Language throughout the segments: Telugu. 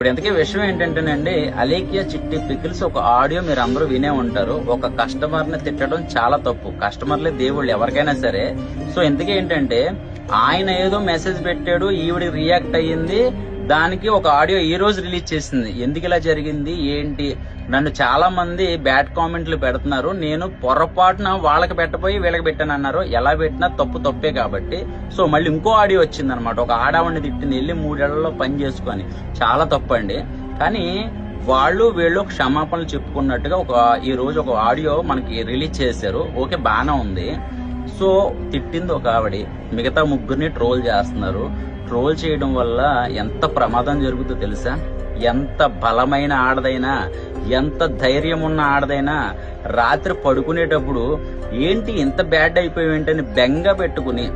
ఇప్పుడు ఎంతకీ విషయం ఏంటంటేనండి, అలేఖ్య చిట్టి పికిల్స్ ఒక ఆడియో మీరు అందరూ వినే ఉంటారు. ఒక కస్టమర్ ని తిట్టడం చాలా తప్పు. కస్టమర్లే దేవుళ్ళు ఎవరికైనా సరే. సో ఇంతకీ ఏంటంటే, ఆయన ఏదో మెసేజ్ పెట్టాడు, ఈవిడ రియాక్ట్ అయ్యింది, దానికి ఒక ఆడియో ఈ రోజు రిలీజ్ చేసింది. ఎందుకు ఇలా జరిగింది ఏంటి? నన్ను చాలా మంది బ్యాడ్ కామెంట్లు పెడుతున్నారు. నేను పొరపాటున వాళ్ళకి పెట్టబోయి వీళ్ళకి పెట్టాను అన్నారు. ఎలా పెట్టినా తప్పు తప్పే కాబట్టి. సో మళ్ళీ ఇంకో ఆడియో వచ్చింది అనమాట. ఒక ఆడవాడిని తిట్టింది, వెళ్ళి 3 ఏళ్లలో పని చేసుకొని. చాలా తప్పండి. కానీ వాళ్ళు వీళ్ళు క్షమాపణలు చెప్పుకున్నట్టుగా ఈ రోజు ఒక ఆడియో మనకి రిలీజ్ చేశారు. ఓకే, బానే ఉంది. సో తిట్టింది ఒక ఆవిడ, మిగతా ముగ్గురిని ట్రోల్ చేస్తున్నారు. ట్రోల్ చేయడం వల్ల ఎంత ప్రమాదం జరుగుతుందో తెలుసా? ఎంత బలమైన ఆడదైనా, ఎంత ధైర్యం ఉన్న ఆడదైనా రాత్రి పడుకునేటప్పుడు ఏంటి ఇంత బ్యాడ్ అయిపోయేంటని బెంగ పెట్టుకుని,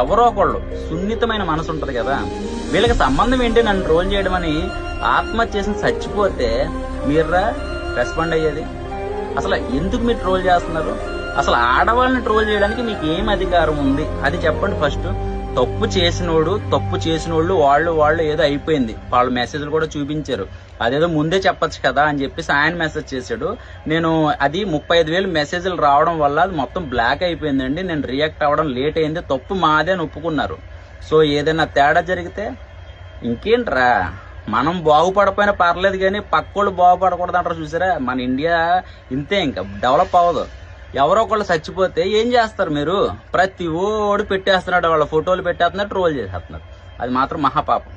ఎవరో ఒకళ్ళు సున్నితమైన మనసు ఉంటది కదా, వీళ్ళకి సంబంధం ఏంటి నన్ను ట్రోల్ చేయడం అని ఆత్మహత్య చేసి చచ్చిపోతే మీర్రా రెస్పాండ్ అయ్యేది? అసలు ఎందుకు మీరు ట్రోల్ చేస్తున్నారు? అసలు ఆడవాళ్ళని ట్రోల్ చేయడానికి మీకు ఏం అధికారం ఉంది? అది చెప్పండి ఫస్ట్. తప్పు చేసినోళ్ళు వాళ్ళు ఏదో అయిపోయింది, వాళ్ళ మెసేజ్లు కూడా చూపించారు. అదేదో ముందే చెప్పొచ్చు కదా అని చెప్పేసి ఆయన మెసేజ్ చేశాడు. నేను అది 35,000 మెసేజ్లు రావడం వల్ల అది మొత్తం బ్లాక్ అయిపోయిందండి, నేను రియాక్ట్ అవ్వడం లేట్ అయింది, తప్పు మాదే అని ఒప్పుకున్నారు. సో ఏదైనా తేడా జరిగితే ఇంకేంట్రా, మనం బాగుపడపోయినా పర్లేదు కానీ పక్కోళ్ళు బాగుపడకూడదు అంటారు చూసారా? మన ఇండియా ఇంతే, ఇంకా డెవలప్ అవ్వదు. ఎవరో ఒకళ్ళు చచ్చిపోతే ఏం చేస్తారు మీరు? ప్రతి ఓడు పెట్టేస్తున్నాడు, వాళ్ళ ఫోటోలు పెట్టేస్తున్నారు, ట్రోల్ చేసేస్తున్నారు. అది మాత్రం మహాపాపం.